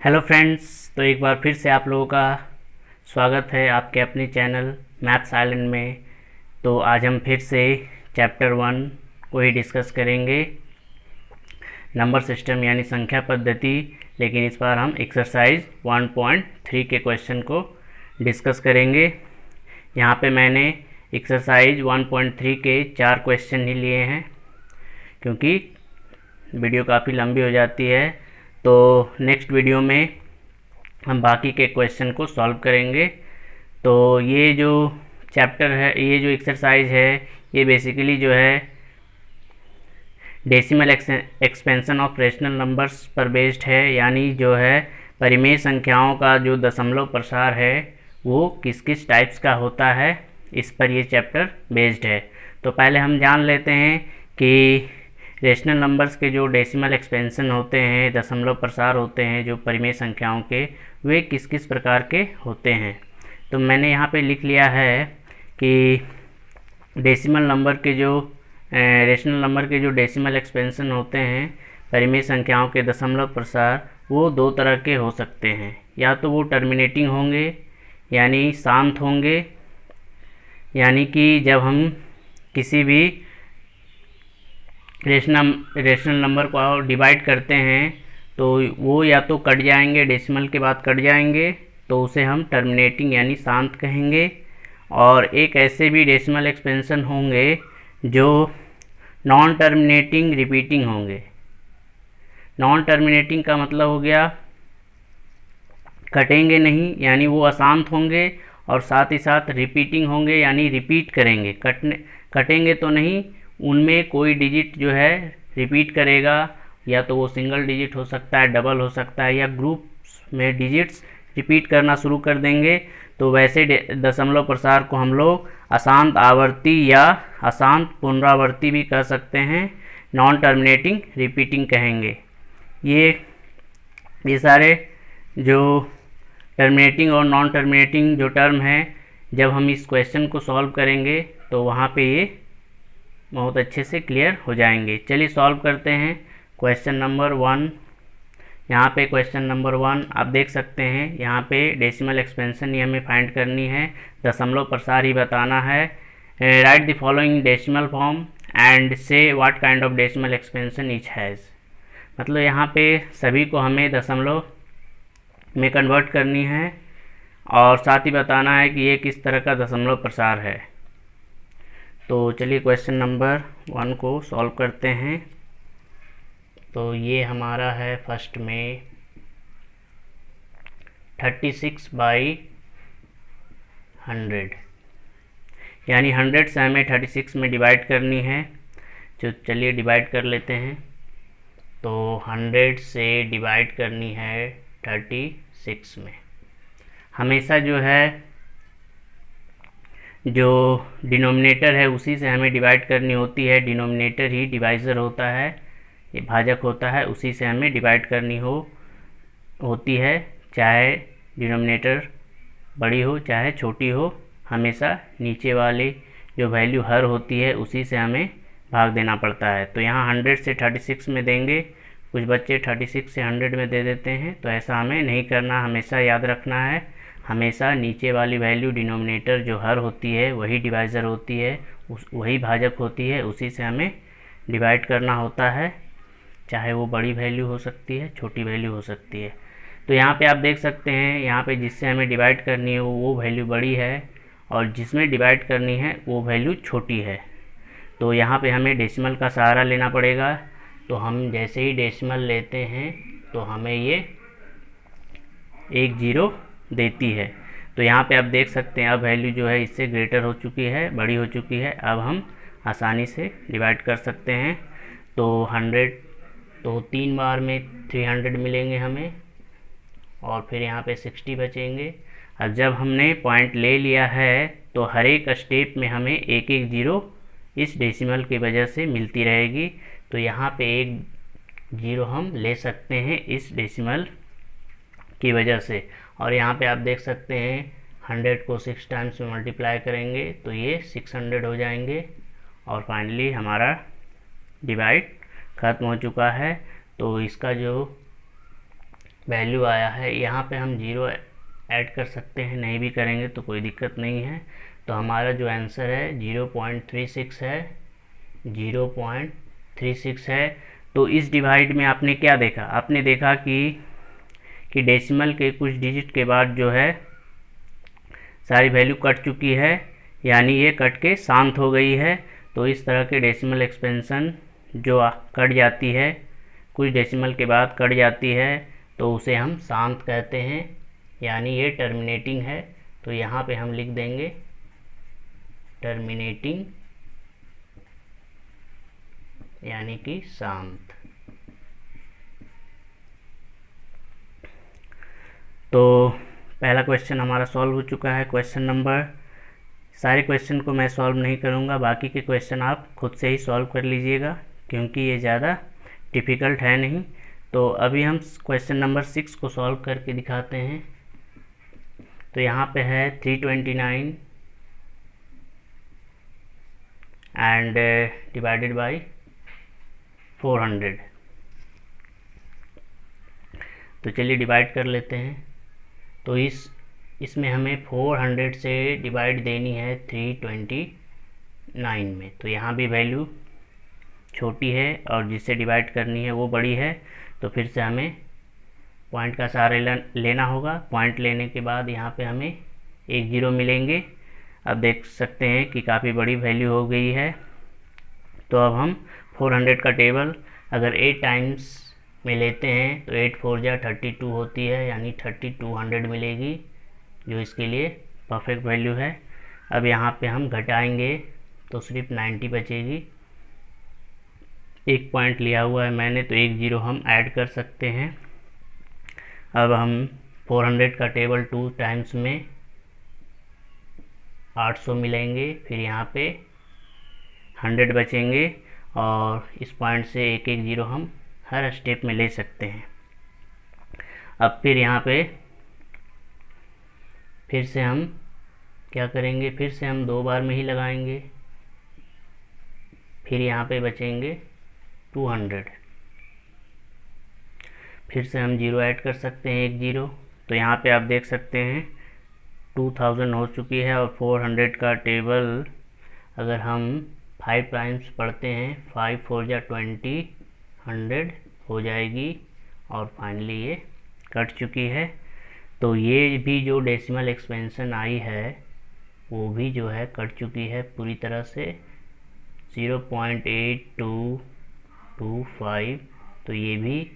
Hello friends, तो एक बार फिर से आप लोगों का स्वागत है आपके अपने चैनल मैथ्स आइलैंड में। तो आज हम फिर से चैप्टर 1 को ही डिस्कस करेंगे, नंबर सिस्टम यानी संख्या पद्धति। लेकिन इस बार हम एक्सरसाइज 1.3 के क्वेश्चन को डिस्कस करेंगे। यहाँ पे मैंने एक्सरसाइज 1.3 के 4 क्वेश्चन ही लिए हैं, क्योंकि वीडियो काफ़ी लंबी हो जाती है। तो नेक्स्ट वीडियो में हम बाकी के क्वेश्चन को सॉल्व करेंगे। तो ये जो चैप्टर है, ये जो एक्सरसाइज है, ये बेसिकली जो है decimal expansion of rational numbers पर बेस्ड है, यानी जो है परिमेय संख्याओं का जो दशमलव प्रसार है वो किस किस टाइप्स का होता है, इस पर ये चैप्टर बेस्ड है। तो पहले हम जान लेते हैं कि रेशनल नंबर्स के जो डेसिमल एक्सपेंशन होते हैं, दशमलव प्रसार होते हैं जो परिमेय संख्याओं के, वे किस किस प्रकार के होते हैं। तो मैंने यहाँ पे लिख लिया है कि डेसिमल नंबर के जो रेशनल नंबर के जो डेसिमल एक्सपेंशन होते हैं परिमेय संख्याओं के दशमलव प्रसार, वो दो तरह के हो सकते हैं। या तो वो टर्मिनेटिंग होंगे यानी शांत होंगे, यानी कि जब हम किसी भी रेशनल नंबर को डिवाइड करते हैं तो वो या तो कट जाएंगे, डेसिमल के बाद कट जाएंगे, तो उसे हम टर्मिनेटिंग यानी शांत कहेंगे। और एक ऐसे भी डेसिमल एक्सपेंशन होंगे जो नॉन टर्मिनेटिंग रिपीटिंग होंगे। नॉन टर्मिनेटिंग का मतलब हो गया कटेंगे नहीं, यानी वो अशांत होंगे, और साथ ही साथ रिपीटिंग होंगे यानी रिपीट करेंगे। कटेंगे तो नहीं, उनमें कोई डिजिट जो है रिपीट करेगा, या तो वो सिंगल डिजिट हो सकता है, डबल हो सकता है, या ग्रुप में डिजिट्स रिपीट करना शुरू कर देंगे। तो वैसे दशमलव प्रसार को हम लोग अशांत आवर्ती या अशांत पुनरावर्ती भी कह सकते हैं, नॉन टर्मिनेटिंग रिपीटिंग कहेंगे। ये सारे जो टर्मिनेटिंग और नॉन टर्मिनेटिंग जो टर्म है, जब हम इस क्वेश्चन को सॉल्व करेंगे तो वहाँ पे ये बहुत अच्छे से क्लियर हो जाएंगे। चलिए सॉल्व करते हैं क्वेश्चन नंबर 1। यहाँ पे क्वेश्चन नंबर 1 आप देख सकते हैं, यहाँ पे डेसिमल एक्सपेंशन ही हमें फाइंड करनी है, दशमलव प्रसार ही बताना है। Write the following decimal form and say what kind of decimal expansion each has. मतलब यहाँ पे सभी को हमें दशमलव में कन्वर्ट करनी है, और साथ ही बताना है कि ये किस तरह का दशमलव प्रसार है। तो चलिए क्वेश्चन नंबर 1 को सॉल्व करते हैं। तो ये हमारा है फर्स्ट में 36/100, यानी 100 से हमें 36 में डिवाइड करनी है। तो चलिए डिवाइड कर लेते हैं। तो 100 से डिवाइड करनी है 36 में। हमेशा जो है जो डिनोमिनेटर है उसी से हमें डिवाइड करनी होती है। डिनोमिनेटर ही डिवाइज़र होता है, ये भाजक होता है, उसी से हमें डिवाइड करनी होती है। चाहे डिनोमिनेटर बड़ी हो चाहे छोटी हो, हमेशा नीचे वाली जो वैल्यू हर होती है उसी से हमें भाग देना पड़ता है। तो यहाँ 100 से 36 में देंगे, कुछ बच्चे 36 से 100 में दे देते हैं, तो ऐसा हमें नहीं करना। हमेशा याद रखना है, हमेशा नीचे वाली वैल्यू डिनोमिनेटर जो हर होती है वही डिवाइज़र होती है, वही भाजक होती है, उसी से हमें डिवाइड करना होता है। चाहे वो बड़ी वैल्यू हो सकती है, छोटी वैल्यू हो सकती है। तो यहाँ पे आप देख सकते हैं, यहाँ पे जिससे हमें डिवाइड करनी है वो वैल्यू बड़ी है, और जिसमें डिवाइड करनी है वो वैल्यू छोटी है। तो यहाँ पे हमें डेसिमल का सहारा लेना पड़ेगा। तो हम जैसे ही डेसिमल लेते हैं तो हमें ये 1 0 देती है। तो यहाँ पे आप देख सकते हैं अब वैल्यू जो है इससे ग्रेटर हो चुकी है, बड़ी हो चुकी है। अब हम आसानी से डिवाइड कर सकते हैं। तो 100, तो 3 बार में 300 मिलेंगे हमें, और फिर यहाँ पे 60 बचेंगे। अब जब हमने पॉइंट ले लिया है तो हर एक स्टेप में हमें 1 0 इस डेसिमल की वजह से मिलती रहेगी। तो यहाँ पे 1 0 हम ले सकते हैं इस डेसिमल की वजह से। और यहाँ पे आप देख सकते हैं 100 को 6 टाइम्स में मल्टीप्लाई करेंगे तो ये 600 हो जाएंगे, और फाइनली हमारा डिवाइड ख़त्म हो चुका है। तो इसका जो वैल्यू आया है। यहाँ पे हम 0 ऐड कर सकते हैं, नहीं भी करेंगे तो कोई दिक्कत नहीं है। तो हमारा जो आंसर है 0.36 है, 0.36 है। तो इस डिवाइड में आपने क्या देखा, आपने देखा कि डेसिमल के कुछ डिजिट के बाद जो है सारी वैल्यू कट चुकी है, यानी ये कट के शांत हो गई है। तो इस तरह के डेसिमल एक्सपेंशन जो कट जाती है, कुछ डेसिमल के बाद कट जाती है, तो उसे हम शांत कहते हैं, यानी ये टर्मिनेटिंग है। तो यहाँ पे हम लिख देंगे टर्मिनेटिंग, यानी कि शांत। तो पहला क्वेश्चन हमारा सॉल्व हो चुका है। क्वेश्चन नंबर, सारे क्वेश्चन को मैं सॉल्व नहीं करूँगा, बाकी के क्वेश्चन आप खुद से ही सॉल्व कर लीजिएगा, क्योंकि ये ज़्यादा डिफ़िकल्ट है नहीं। तो अभी हम क्वेश्चन नंबर 6 को सॉल्व करके दिखाते हैं। तो यहाँ पे है 329 एंड डिवाइडेड बाय 400। तो चलिए डिवाइड कर लेते हैं। तो इसमें हमें 400 से डिवाइड देनी है 329 में। तो यहाँ भी वैल्यू छोटी है और जिससे डिवाइड करनी है वो बड़ी है। तो फिर से हमें पॉइंट का सहारा लेना होगा। पॉइंट लेने के बाद यहाँ पे हमें एक 0 मिलेंगे। अब देख सकते हैं कि काफ़ी बड़ी वैल्यू हो गई है। तो अब हम 400 का टेबल अगर 8 टाइम्स में लेते हैं तो 8 4 जा 32 होती है, यानी 3200 मिलेगी, जो इसके लिए परफेक्ट वैल्यू है। अब यहाँ पे हम घटाएंगे तो सिर्फ 90 बचेगी। एक पॉइंट लिया हुआ है मैंने, तो एक 0 हम ऐड कर सकते हैं। अब हम 400 का टेबल 2 टाइम्स में 800 मिलेंगे, फिर यहाँ पे 100 बचेंगे, और इस पॉइंट से एक एक 0 हम हर स्टेप में ले सकते हैं। अब फिर यहाँ पे फिर से हम क्या करेंगे, फिर से हम 2 बार में ही लगाएंगे, फिर यहाँ पे बचेंगे 200, फिर से हम 0 ऐड कर सकते हैं, एक 0। तो यहाँ पे आप देख सकते हैं 2000 हो चुकी है। और 400 का टेबल अगर हम 5 टाइम्स पढ़ते हैं, 5 4 जा 20, 100 हो जाएगी, और फाइनली ये कट चुकी है। तो ये भी जो डेसिमल एक्सपेंशन आई है वो भी जो है कट चुकी है पूरी तरह से, 0.8225। तो ये भी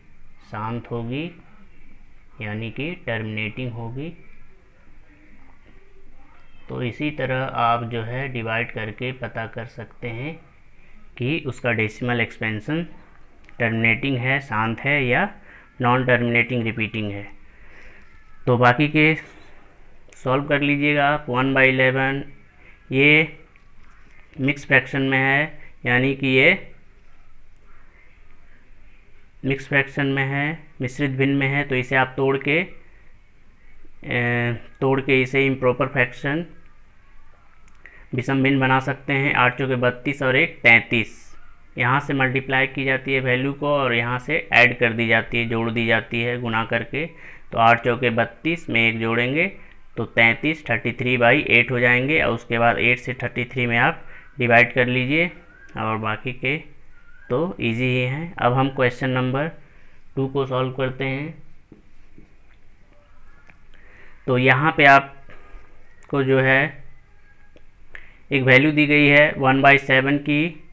शांत होगी, यानी कि टर्मिनेटिंग होगी। तो इसी तरह आप जो है डिवाइड करके पता कर सकते हैं कि उसका डेसिमल एक्सपेंशन टर्मिनेटिंग है, शांत है, या नॉन टर्मिनेटिंग रिपीटिंग है। तो बाकी के सॉल्व कर लीजिएगा आप। 1/11 ये मिक्स फ्रैक्शन में है, यानी कि ये मिक्स फ्रैक्शन में है, मिश्रित भिन्न में है। तो इसे आप तोड़ के इसे इम्प्रॉपर फ्रैक्शन विषम भिन्न बना सकते हैं। 8 चौके 32 और 1 33, यहाँ से मल्टीप्लाई की जाती है वैल्यू को, और यहाँ से ऐड कर दी जाती है, जोड़ दी जाती है गुना करके। तो 8 चौके 32 में 1 जोड़ेंगे तो 33, 33/8 हो जाएंगे, और उसके बाद 8 से 33 में आप डिवाइड कर लीजिए, और बाकी के तो इजी ही हैं। अब हम क्वेश्चन नंबर 2 को सॉल्व करते हैं। तो यहाँ पे आपको जो है एक वैल्यू दी गई है 1/7 की,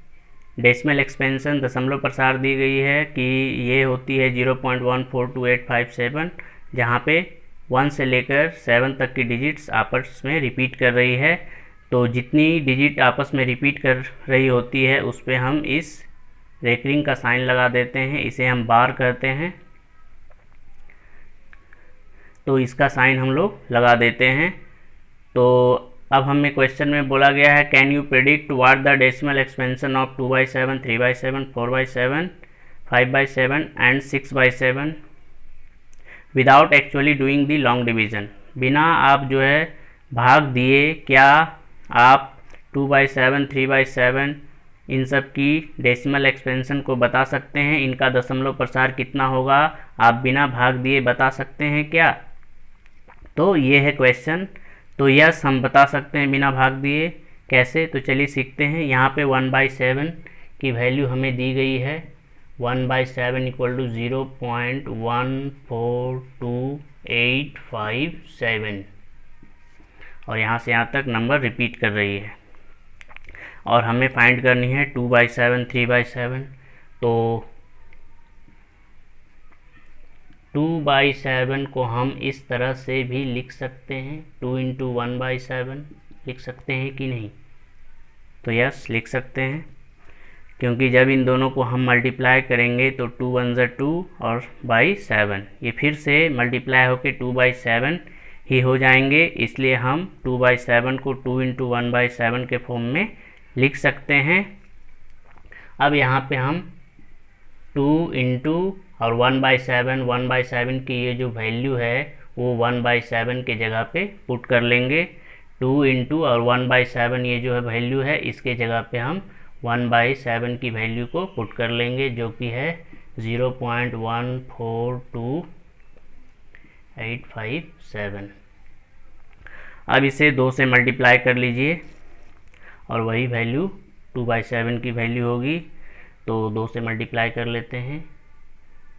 डेसिमल एक्सपेंशन दशमलव प्रसार दी गई है कि ये होती है 0.142857, जहाँ पे 1 से लेकर 7 तक की डिजिट्स आपस में रिपीट कर रही है। तो जितनी डिजिट आपस में रिपीट कर रही होती है उस पर हम इस रेकरिंग का साइन लगा देते हैं, इसे हम बार कहते हैं। तो इसका साइन हम लोग लगा देते हैं। तो अब हमें क्वेश्चन में बोला गया है, can you predict what the decimal expansion of 2/7, 3/7, 4/7, 5/7 and 6/7 without actually doing the long division. बिना आप जो है भाग दिए क्या आप 2/7, 3/7 इन सब की डेसिमल एक्सपेंशन को बता सकते हैं। इनका दशमलव प्रसार कितना होगा आप बिना भाग दिए बता सकते हैं क्या? तो ये है क्वेश्चन। तो यस, हम बता सकते हैं बिना भाग दिए। कैसे? तो चलिए सीखते हैं। यहाँ पे 1/7 की वैल्यू हमें दी गई है। 1/7 इक्वल टू 0.142857 और यहाँ से यहाँ तक नंबर रिपीट कर रही है। और हमें फाइंड करनी है 2/7, 3/7। तो 2/7 को हम इस तरह से भी लिख सकते हैं, 2 इंटू 1/7 लिख सकते हैं कि नहीं? तो यस, लिख सकते हैं, क्योंकि जब इन दोनों को हम मल्टीप्लाई करेंगे तो 2 1 ज़ा 2 और बाई 7 ये फिर से मल्टीप्लाई होकर 2/7 ही हो जाएंगे। इसलिए हम 2/7 को 2 इंटू 1/7 के फॉर्म में लिख सकते हैं। अब यहाँ पे हम 2 इंटू और 1/7 की ये जो वैल्यू है वो 1/7 के जगह पे पुट कर लेंगे। 2 इंटू और 1/7 ये जो है वैल्यू है, इसके जगह पे हम 1/7 की वैल्यू को पुट कर लेंगे, जो कि है 0.142857। अब इसे 2 से मल्टीप्लाई कर लीजिए और वही वैल्यू 2/7 की वैल्यू होगी। तो 2 से मल्टीप्लाई कर लेते हैं।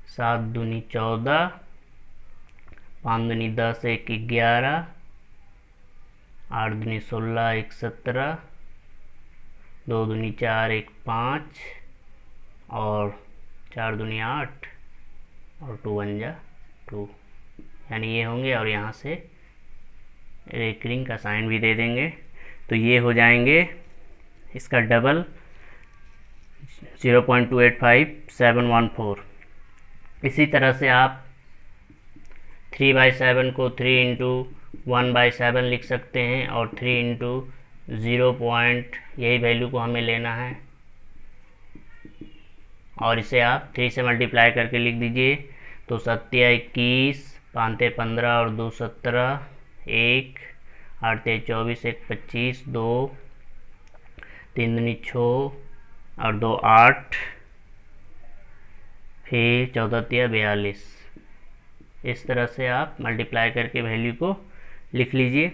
7 दूनी 14, 5 दूनी 10, 1 11, 8 दूनी 16, 1 17, 2 दूनी 4, 1 5 और 4 दूनी 8 और 2 1 जा 2, यानी ये होंगे। और यहाँ से रेकरिंग का साइन भी दे देंगे, तो ये हो जाएंगे इसका डबल 0.285714। इसी तरह से आप 3/7 को 3 इंटू 1/7 लिख सकते हैं और 3 इंटू 0 पॉइंट यही वैल्यू को हमें लेना है और इसे आप 3 से मल्टीप्लाई करके लिख दीजिए। तो 7 21, 5 15 और 2 17, 1 8 24, 1 25, 2 3 दूनी 6 और 2 8, फिर 14 42। इस तरह से आप मल्टीप्लाई करके वैल्यू को लिख लीजिए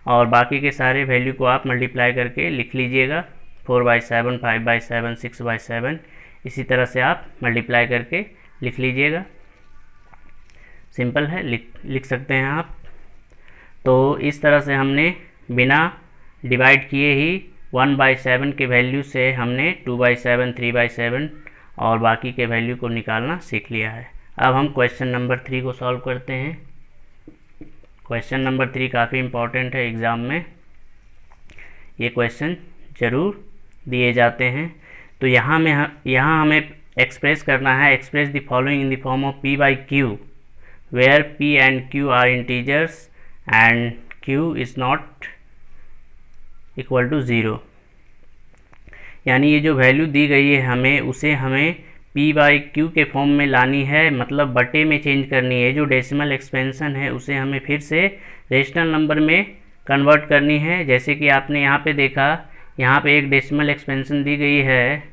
और बाकी के सारे वैल्यू को आप मल्टीप्लाई करके लिख लीजिएगा। 4/7, 5/7, 6/7, इसी तरह से आप मल्टीप्लाई करके लिख लीजिएगा। सिंपल है, लिख सकते हैं आप। तो इस तरह से हमने बिना डिवाइड किए ही 1/7 के वैल्यू से हमने 2/7, 3/7 और बाकी के वैल्यू को निकालना सीख लिया है। अब हम क्वेश्चन नंबर 3 को सॉल्व करते हैं। क्वेश्चन नंबर 3 काफ़ी इम्पॉर्टेंट है एग्ज़ाम में, ये क्वेश्चन ज़रूर दिए जाते हैं। तो यहाँ हमें एक्सप्रेस करना है, express the following in the form of P/Q where P and Q are integers and Q is not equal to 0। यानी ये जो वैल्यू दी गई है हमें, उसे हमें P/Q के फॉर्म में लानी है, मतलब बटे में चेंज करनी है। जो डेसिमल एक्सपेंशन है उसे हमें फिर से रेशनल नंबर में कन्वर्ट करनी है। जैसे कि आपने यहाँ पे देखा, यहाँ पे एक डेसिमल एक्सपेंशन दी गई है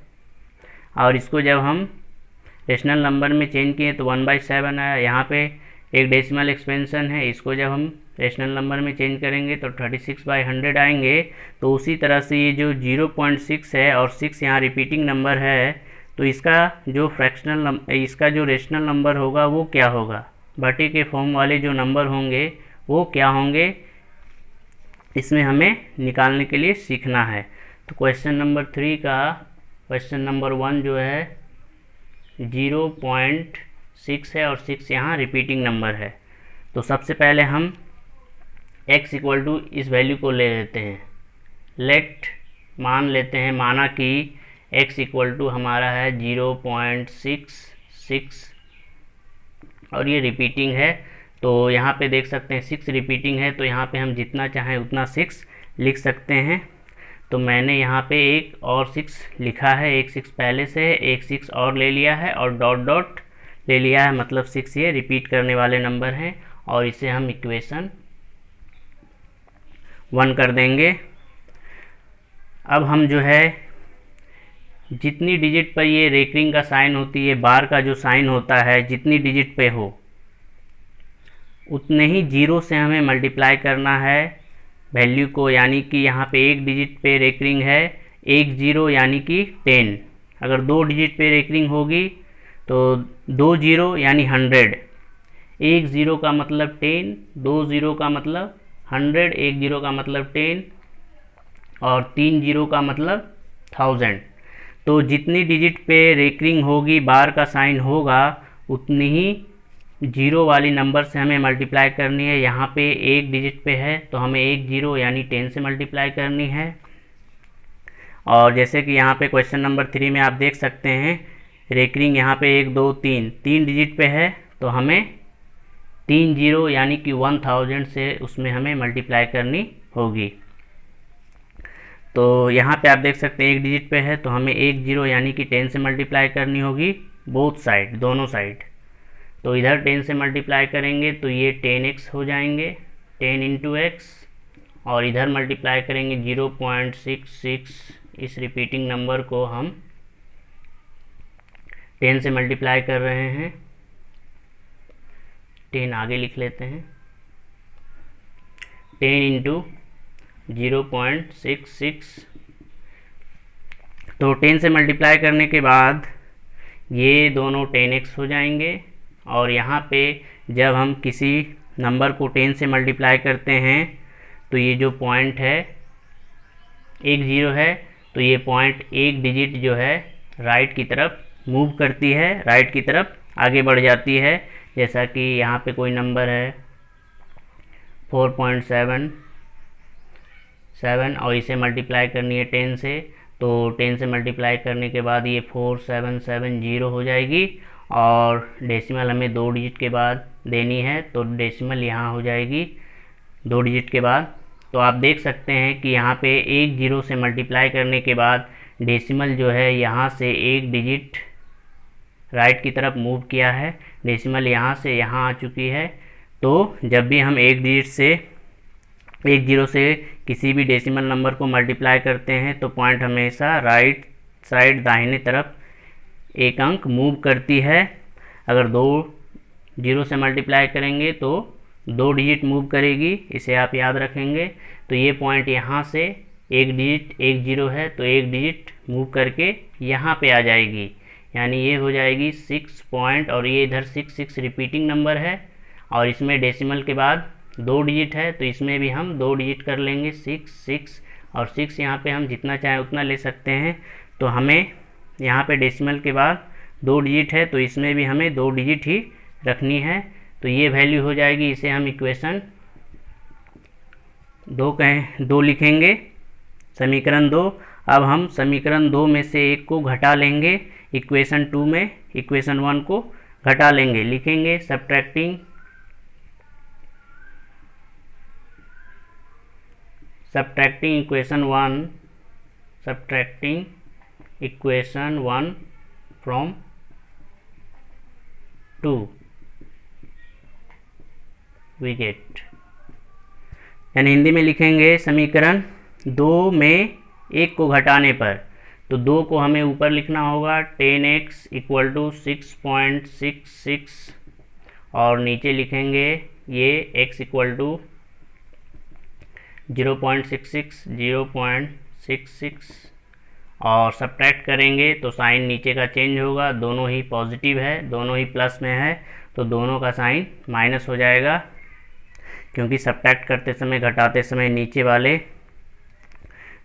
और इसको जब हम रेशनल नंबर में चेंज किए तो 1/7 आया। यहाँ पे एक डेसिमल एक्सपेंशन है, इसको जब हम रेशनल नंबर में चेंज करेंगे तो 36/100 आएंगे। तो उसी तरह से ये जो 0.6 है और 6 यहाँ रिपीटिंग नंबर है, तो इसका जो इसका जो रेशनल नंबर होगा वो क्या होगा, बटे के फॉर्म वाले जो नंबर होंगे वो क्या होंगे, इसमें हमें निकालने के लिए सीखना है। तो क्वेश्चन नंबर 3 का क्वेश्चन नंबर 1 जो है 0.6 है और 6 यहाँ रिपीटिंग नंबर है। तो सबसे पहले हम x इक्वल टू इस वैल्यू को ले लेते हैं, मान लेते हैं, माना कि x इक्वल टू हमारा है 0.66 और ये रिपीटिंग है। तो यहाँ पे देख सकते हैं 6 रिपीटिंग है, तो यहाँ पे हम जितना चाहें उतना 6 लिख सकते हैं। तो मैंने यहाँ पे एक और 6 लिखा है, एक 6 पहले से है, एक 6 और ले लिया है और डॉट डॉट ले लिया है, मतलब 6 ये रिपीट करने वाले नंबर हैं और इसे हम इक्वेशन 1 कर देंगे। अब हम जो है जितनी डिजिट पर ये रेकरिंग का साइन होती है, बार का जो साइन होता है, जितनी डिजिट पे हो उतने ही जीरो से हमें मल्टीप्लाई करना है वैल्यू को। यानी कि यहाँ पे एक डिजिट पे रेकरिंग है, एक जीरो यानी कि 10। अगर दो डिजिट पे रेकरिंग होगी तो दो जीरो यानी 100। एक ज़ीरो का मतलब 10, दो ज़ीरो का मतलब 100, एक ज़ीरो का मतलब 10 और तीन जीरो का मतलब 1000। तो जितनी डिजिट पे रेकरिंग होगी, बार का साइन होगा, उतनी ही जीरो वाली नंबर से हमें मल्टीप्लाई करनी है। यहाँ पे एक डिजिट पे है तो हमें एक जीरो यानी 10 से मल्टीप्लाई करनी है। और जैसे कि यहाँ पे क्वेश्चन नंबर 3 में आप देख सकते हैं, रेकरिंग यहाँ पे 1 2 3 तीन डिजिट पे है तो हमें तीन जीरो यानी कि 1000 से उसमें हमें मल्टीप्लाई करनी होगी। तो यहाँ पे आप देख सकते हैं एक डिजिट पे है तो हमें एक जीरो यानी कि 10 से मल्टीप्लाई करनी होगी, बोथ साइड, दोनों साइड। तो इधर 10 से मल्टीप्लाई करेंगे तो ये 10x हो जाएंगे, 10 इंटू एक्स, और इधर मल्टीप्लाई करेंगे 0.66। इस रिपीटिंग नंबर को हम 10 से मल्टीप्लाई कर रहे हैं, 10 आगे लिख लेते हैं, 10 इंटू 0.66। तो 10 से मल्टीप्लाई करने के बाद ये दोनों 10x हो जाएंगे। और यहाँ पे जब हम किसी नंबर को 10 से मल्टीप्लाई करते हैं तो ये जो पॉइंट है, एक ज़ीरो है, तो ये पॉइंट एक डिजिट जो है राइट की तरफ मूव करती है, राइट की तरफ आगे बढ़ जाती है। जैसा कि यहाँ पे कोई नंबर है 4.77 और इसे मल्टीप्लाई करनी है 10 से, तो 10 से मल्टीप्लाई करने के बाद ये 4770 हो जाएगी। और डेसिमल हमें दो डिजिट के बाद देनी है तो डेसिमल यहाँ हो जाएगी दो डिजिट के बाद। तो आप देख सकते हैं कि यहाँ पे एक जीरो से मल्टीप्लाई करने के बाद डेसिमल जो है यहाँ से एक डिजिट राइट की तरफ मूव किया है, डेसिमल यहाँ से यहाँ आ चुकी है। तो जब भी हम एक डिजिट से, एक जीरो से किसी भी डेसिमल नंबर को मल्टीप्लाई करते हैं तो पॉइंट हमेशा राइट साइड दाहिने तरफ एक अंक मूव करती है। अगर दो जीरो से मल्टीप्लाई करेंगे तो दो डिजिट मूव करेगी, इसे आप याद रखेंगे। तो ये पॉइंट यहाँ से एक डिजिट, एक जीरो है तो एक डिजिट मूव करके यहाँ पे आ जाएगी, यानी ये हो जाएगी 6 पॉइंट। और ये इधर 6 रिपीटिंग नंबर है और इसमें डेसिमल के बाद दो डिजिट है तो इसमें भी हम दो डिजिट कर लेंगे, 6 और 6 यहाँ पे हम जितना चाहें उतना ले सकते हैं। तो हमें यहाँ पे डेसिमल के बाद दो डिजिट है तो इसमें भी हमें दो डिजिट ही रखनी है। तो ये वैल्यू हो जाएगी, इसे हम इक्वेशन दो लिखेंगे, समीकरण 2। अब हम समीकरण 2 में से एक को घटा लेंगे, इक्वेशन 2 में इक्वेशन 1 को घटा लेंगे, लिखेंगे subtracting equation 1 from 2 we get, यानी हिंदी में लिखेंगे समीकरण 2 में एक को घटाने पर, तो 2 को हमें ऊपर लिखना होगा 10x इक्वल टू 6.66 और नीचे लिखेंगे ये x इक्वल टू 0.66 और सब्ट्रैक्ट करेंगे तो साइन नीचे का चेंज होगा, दोनों ही पॉजिटिव है, दोनों ही प्लस में है, तो दोनों का साइन माइनस हो जाएगा, क्योंकि सब्ट्रैक्ट करते समय, घटाते समय नीचे वाले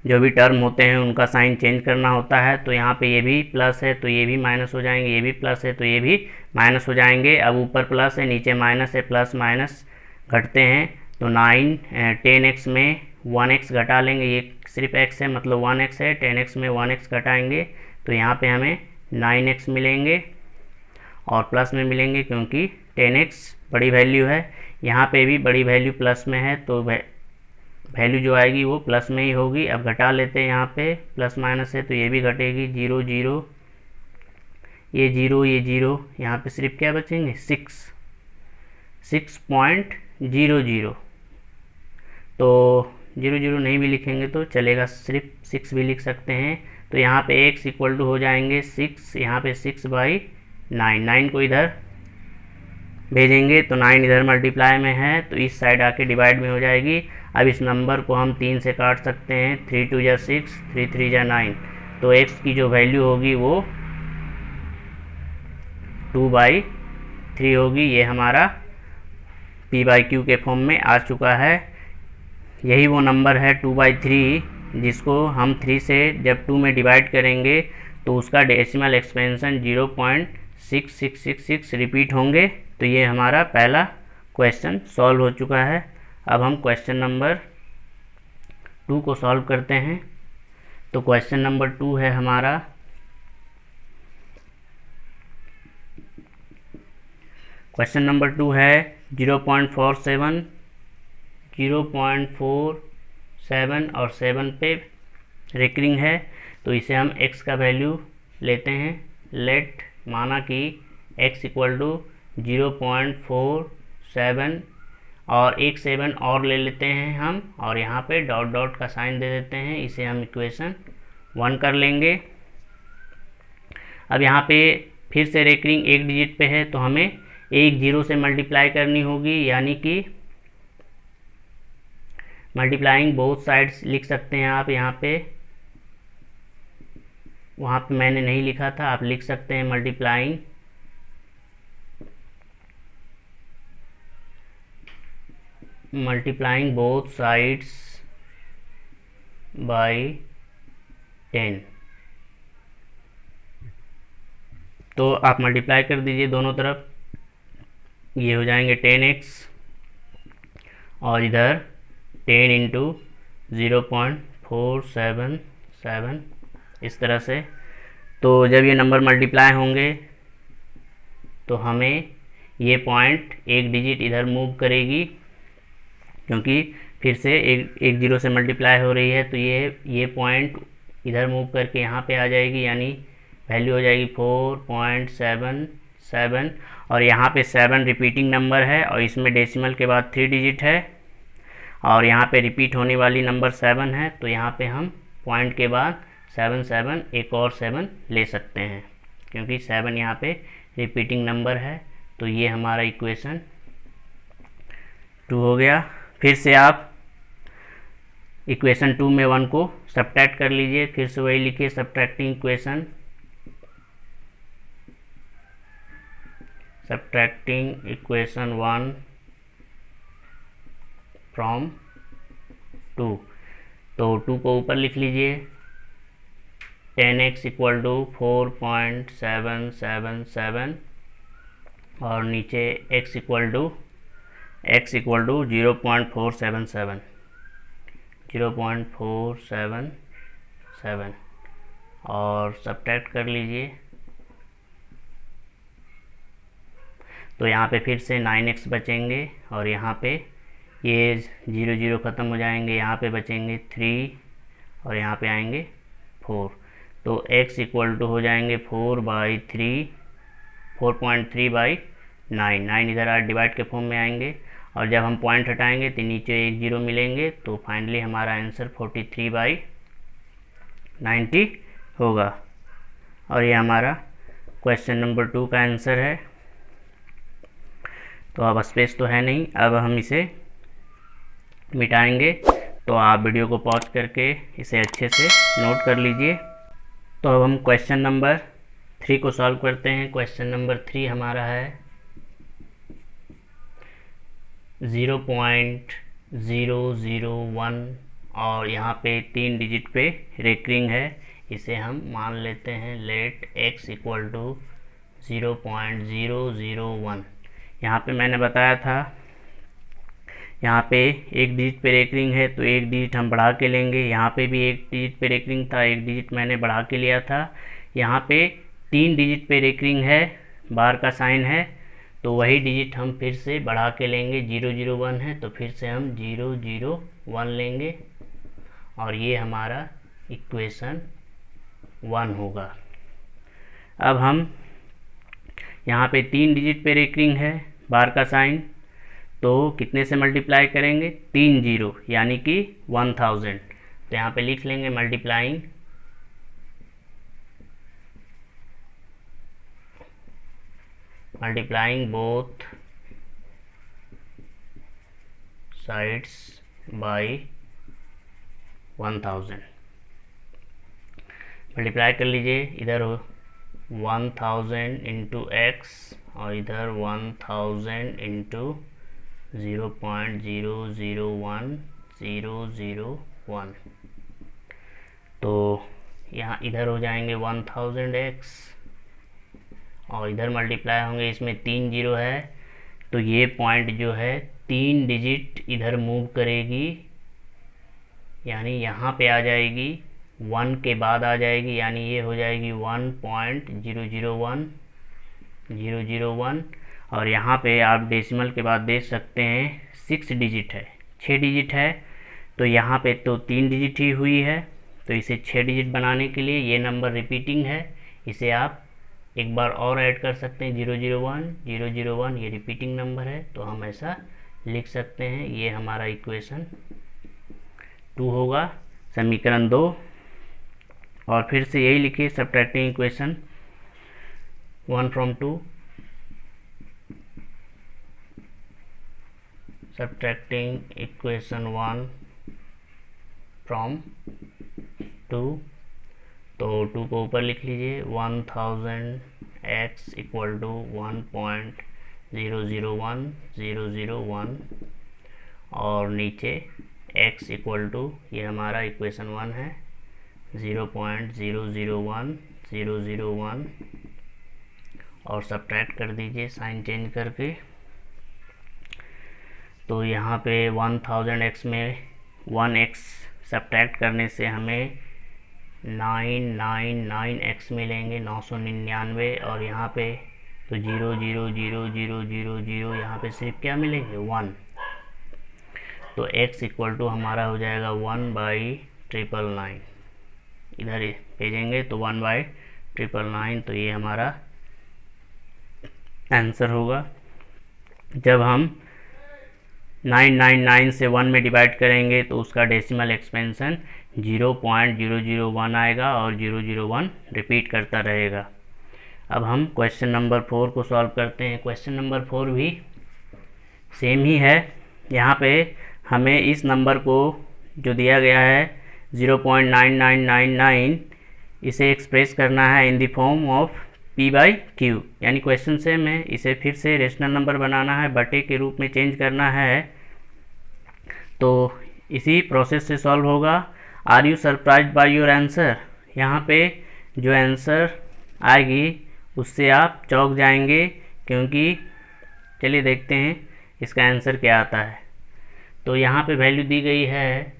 जो भी टर्म होते हैं उनका साइन चेंज करना होता है। तो यहाँ पे ये भी प्लस है तो ये भी माइनस हो जाएंगे, ये भी प्लस है तो ये भी माइनस हो जाएंगे। अब ऊपर प्लस है, नीचे माइनस है, प्लस माइनस घटते हैं तो 10x में 1x घटा लेंगे, ये सिर्फ x है मतलब 1x है, 10x में 1x घटाएंगे तो यहाँ पे हमें 9x मिलेंगे और प्लस में मिलेंगे क्योंकि 10x बड़ी वैल्यू है, यहाँ पे भी बड़ी वैल्यू प्लस में है तो वैल्यू जो आएगी वो प्लस में ही होगी। अब घटा लेते हैं, यहाँ पे प्लस माइनस है तो ये भी घटेगी, 0 0, ये 0 ये 0, यहाँ पे सिर्फ क्या बचेंगे 6.00। तो 00 नहीं भी लिखेंगे तो चलेगा, सिर्फ 6 भी लिख सकते हैं। तो यहाँ पे x इक्वल टू हो जाएंगे 6, यहाँ पे 6/9, 9 को इधर भेजेंगे तो 9 इधर मल्टीप्लाई में है तो इस साइड आके डिवाइड में हो जाएगी। अब इस नंबर को हम 3 से काट सकते हैं, 3 2 जा 6, 3 3 जा 9, तो x की जो वैल्यू होगी वो 2/3 होगी। ये हमारा p/q के फॉर्म में आ चुका है। यही वो नंबर है 2/3 जिसको हम 3 से जब 2 में डिवाइड करेंगे तो उसका डेसिमल एक्सपेंशन 0.6666 रिपीट होंगे। तो ये हमारा पहला क्वेश्चन सॉल्व हो चुका है। अब हम क्वेश्चन नंबर 2 को सॉल्व करते हैं। तो क्वेश्चन नंबर 2 है हमारा, क्वेश्चन नंबर 2 है 0.47 और 7 पे रेकरिंग है। तो इसे हम x का वैल्यू लेते हैं। लेट माना कि x इक्वल टू 0.47 और एक 7 और ले लेते हैं हम, और यहाँ पे डॉट डॉट का साइन दे देते हैं। इसे हम इक्वेशन 1 कर लेंगे। अब यहाँ पे फिर से रेकरिंग एक डिजिट पे है तो हमें एक 0 से मल्टीप्लाई करनी होगी, यानी कि मल्टीप्लाइंग बोथ साइड्स लिख सकते हैं आप। यहाँ पे वहाँ पे मैंने नहीं लिखा था, आप लिख सकते हैं मल्टीप्लाइंग बोथ साइड्स बाय 10। तो आप मल्टीप्लाई कर दीजिए दोनों तरफ, ये हो जाएंगे 10x और इधर 10 इंटू 0.477 इस तरह से। तो जब ये नंबर मल्टीप्लाई होंगे तो हमें ये पॉइंट एक डिजिट इधर मूव करेगी, क्योंकि फिर से एक 0 से मल्टीप्लाई हो रही है। तो ये पॉइंट इधर मूव करके यहाँ पे आ जाएगी, यानी वैल्यू हो जाएगी 4.77। और यहाँ पे 7 रिपीटिंग नंबर है और इसमें डेसिमल के बाद 3 डिजिट है, और यहाँ पे रिपीट होने वाली नंबर 7 है। तो यहाँ पे हम पॉइंट के बाद 7 7 एक और 7 ले सकते हैं, क्योंकि 7 यहाँ पे रिपीटिंग नंबर है। तो ये हमारा इक्वेशन 2 हो गया। फिर से आप इक्वेशन 2 में 1 को सब्ट्रैक्ट कर लीजिए। फिर से वही लिखिए, subtracting equation, subtracting equation 1 from 2। तो 2 को ऊपर लिख लीजिए, 10x इक्वल टू 4.777 और नीचे x इक्वल टू 0.477 और सब्ट्रैक्ट कर लीजिए। तो यहाँ पे फिर से 9x बचेंगे और यहाँ पे ये 0 0 ख़त्म हो जाएंगे, यहाँ पे बचेंगे 3 और यहाँ पे आएंगे 4। तो x इक्वल टू हो जाएंगे 4.3/9। 9 इधर डिवाइड के फॉर्म में आएंगे, और जब हम पॉइंट हटाएंगे तो नीचे एक 0 मिलेंगे। तो फाइनली हमारा आंसर 43/90 होगा। और ये हमारा क्वेश्चन नंबर 2 का आंसर है। तो अब स्पेस तो है नहीं, अब हम इसे मिटाएंगे। तो आप वीडियो को पॉज करके इसे अच्छे से नोट कर लीजिए। तो अब हम क्वेश्चन नंबर 3 को सॉल्व करते हैं। क्वेश्चन नंबर 3 हमारा है 0.001 और यहाँ पे 3 डिजिट पे रेकरिंग है। इसे हम मान लेते हैं लेट x इक्वल टू 0.001। यहाँ पे मैंने बताया था, यहाँ पे एक डिजिट पे रेकरिंग है तो एक डिजिट हम बढ़ा के लेंगे। यहाँ पे भी एक डिजिट पे रेकरिंग था, एक डिजिट मैंने बढ़ा के लिया था। यहाँ पे 3 डिजिट पे रेकरिंग है, बार का साइन है, तो वही डिजिट हम फिर से बढ़ा के लेंगे। 001 है तो फिर से हम 001 लेंगे, और ये हमारा इक्वेशन 1 होगा। अब हम यहाँ पे 3 डिजिट पे रेकरिंग है, बार का साइन, तो कितने से मल्टीप्लाई करेंगे? 3 0, यानी कि 1000। तो यहाँ पे लिख लेंगे multiplying multiplying both sides by 1000। Multiply कर लीजिए, इधर 1000 इंटू एक्स और इधर 1000 इंटू 0.001001। तो यहाँ इधर हो जाएंगे 1000x और इधर मल्टीप्लाई होंगे, इसमें 3 जीरो है तो ये पॉइंट जो है 3 डिजिट इधर मूव करेगी, यानी यहाँ पे आ जाएगी 1 के बाद आ जाएगी, यानी ये हो जाएगी 1.001001। और यहाँ पे आप डेसिमल के बाद देख सकते हैं 6 डिजिट है, 6 डिजिट है, तो यहाँ पे तो 3 डिजिट ही हुई है, तो इसे 6 डिजिट बनाने के लिए ये नंबर रिपीटिंग है, इसे आप एक बार और ऐड कर सकते हैं 001 ये रिपीटिंग नंबर है, तो हम ऐसा लिख सकते हैं। ये हमारा इक्वेशन 2 होगा, समीकरण 2। और फिर से यही लिखिए, subtracting equation 1 from 2, subtracting equation 1 from 2। तो 2 को ऊपर लिख लीजिए, 1000x इक्वल टू 1.001001 और नीचे x इक्वल टू, ये हमारा इक्वेशन 1 है, 0.001001 और सब्ट्रैक्ट कर दीजिए साइन चेंज करके। तो यहाँ पे 1000x में 1x सब्ट्रैक्ट करने से हमें 999x मिलेंगे, 999। और यहाँ पे तो 0.000000 यहाँ पे सिर्फ क्या मिलेंगे 1। तो x इक्वल टू हमारा हो जाएगा 1/999, इधर भेजेंगे तो 1/999, तो ये हमारा आंसर होगा। जब हम 999 से 1 में डिवाइड करेंगे तो उसका डेसिमल एक्सपेंशन 0.001 आएगा और 001 रिपीट करता रहेगा। अब हम क्वेश्चन नंबर 4 को सॉल्व करते हैं। क्वेश्चन नंबर 4 भी सेम ही है। यहाँ पे हमें इस नंबर को जो दिया गया है 0.9999 इसे एक्सप्रेस करना है इन द फॉर्म ऑफ p/q, यानी क्वेश्चन से हमें इसे फिर से रेशनल नंबर बनाना है, बटे के रूप में चेंज करना है। तो इसी प्रोसेस से सॉल्व होगा। Are you surprised by your answer? यहाँ पे जो आंसर आएगी उससे आप चौंक जाएंगे, क्योंकि चलिए देखते हैं इसका आंसर क्या आता है। तो यहाँ पे वैल्यू दी गई है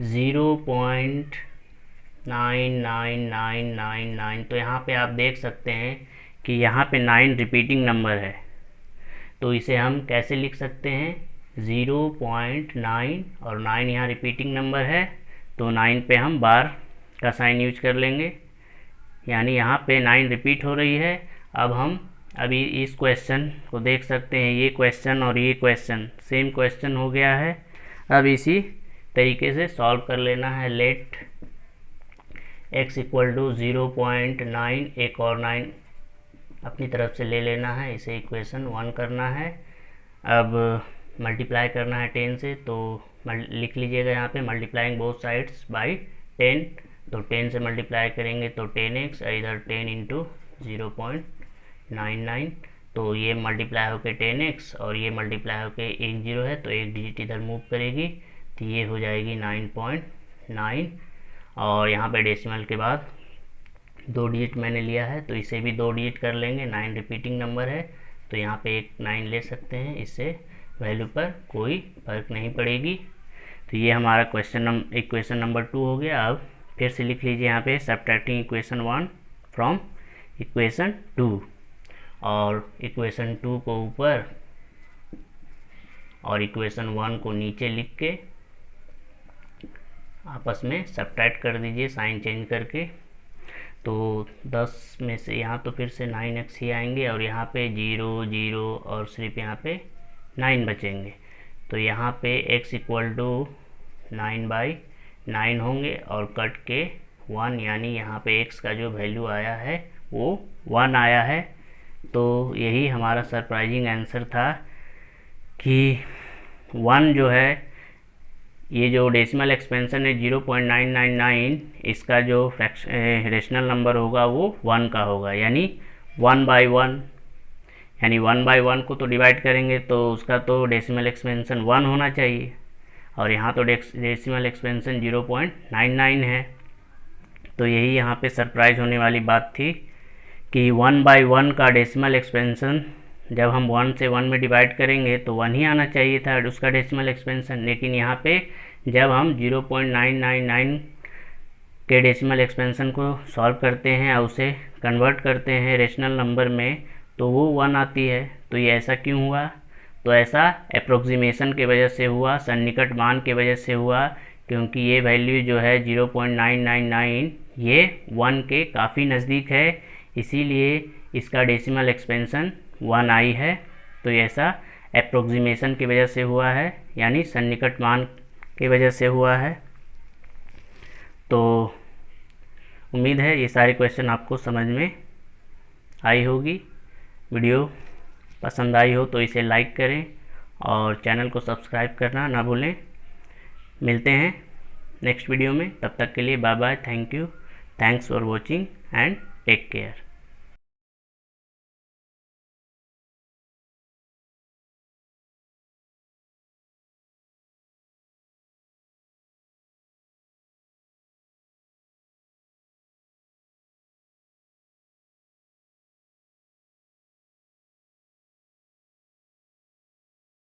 0.99999। तो यहाँ पे आप देख सकते हैं कि यहाँ पे 9 रिपीटिंग नंबर है, तो इसे हम कैसे लिख सकते हैं 0.9 और 9 यहाँ रिपीटिंग नंबर है, तो 9 पे हम बार का साइन यूज कर लेंगे, यानी यहाँ पे 9 रिपीट हो रही है। अब हम अभी इस क्वेश्चन को देख सकते हैं, ये क्वेश्चन और ये क्वेश्चन सेम क्वेश्चन हो गया है। अब इसी तरीके से सॉल्व कर लेना है। लेट x इक्वल टू 0.9, एक और 9 अपनी तरफ से ले लेना है, इसे इक्वेशन 1 करना है। अब मल्टीप्लाई करना है 10 से, तो लिख लीजिएगा यहाँ पे मल्टीप्लाइंग बोथ साइड्स बाई 10। तो 10 से मल्टीप्लाई करेंगे तो 10x, इधर 10 इंटू 0.99, तो ये मल्टीप्लाई होके 10x और ये मल्टीप्लाई होके 1 0 है, तो एक डिजिट इधर मूव करेगी, तो ये हो जाएगी 9.9। और यहाँ पे डेसिमल के बाद 2 डिजिट मैंने लिया है, तो इसे भी 2 डिजिट कर लेंगे। 9 रिपीटिंग नंबर है, तो यहाँ पे एक 9 ले सकते हैं, इससे वैल्यू पर कोई फर्क नहीं पड़ेगी। तो ये हमारा इक्वेशन नंबर 2 हो गया। अब फिर से लिख लीजिए यहाँ पे सब्ट्रैक्टिंग इक्वेशन 1 फ्रॉम इक्वेशन 2, और इक्वेशन 2 को ऊपर और इक्वेशन 1 को नीचे लिख के आपस में सब्ट्रैक्ट कर दीजिए साइन चेंज करके। तो 10 में से यहाँ तो फिर से 9x ही आएंगे, और यहाँ पे 0 0 और सिर्फ यहाँ पे 9 बचेंगे। तो यहाँ पे x इक्वल टू 9/9 होंगे और कट के 1, यानी यहाँ पे x का जो वैल्यू आया है वो 1 आया है। तो यही हमारा सरप्राइजिंग आंसर था कि 1 जो है, ये जो डेसिमल एक्सपेंशन है 0.999, इसका जो रेशनल नंबर होगा वो 1 का होगा, यानी 1/1, यानी 1/1 को तो डिवाइड करेंगे तो उसका तो डेसिमल एक्सपेंशन 1 होना चाहिए, और यहाँ तो डेसिमल एक्सपेंशन 0.99 है। तो यही यहाँ पे सरप्राइज होने वाली बात थी कि 1/1 का डेसिमल एक्सपेंशन जब हम 1 से 1 में डिवाइड करेंगे तो 1 ही आना चाहिए था उसका डेसिमल एक्सपेंशन, लेकिन यहाँ पे जब हम 0.999 के डेसिमल एक्सपेंशन को सॉल्व करते हैं और उसे कन्वर्ट करते हैं रेशनल नंबर में तो वो 1 आती है। तो ये ऐसा क्यों हुआ? तो ऐसा अप्रोक्सीमेशन के वजह से हुआ, सन्निकट मान के वजह से हुआ, क्योंकि ये वैल्यू जो है 0.999 ये 1 के काफ़ी नज़दीक है, इसीलिए इसका डेसिमल एक्सपेंशन 1 आई है। तो ये ऐसा अप्रोक्सीमेशन की वजह से हुआ है, यानी सन्निकट मान की वजह से हुआ है। तो उम्मीद है ये सारे क्वेश्चन आपको समझ में आई होगी। वीडियो पसंद आई हो तो इसे लाइक करें और चैनल को सब्सक्राइब करना ना भूलें। मिलते हैं नेक्स्ट वीडियो में, तब तक के लिए bye bye, thank you, thanks for watching and take care.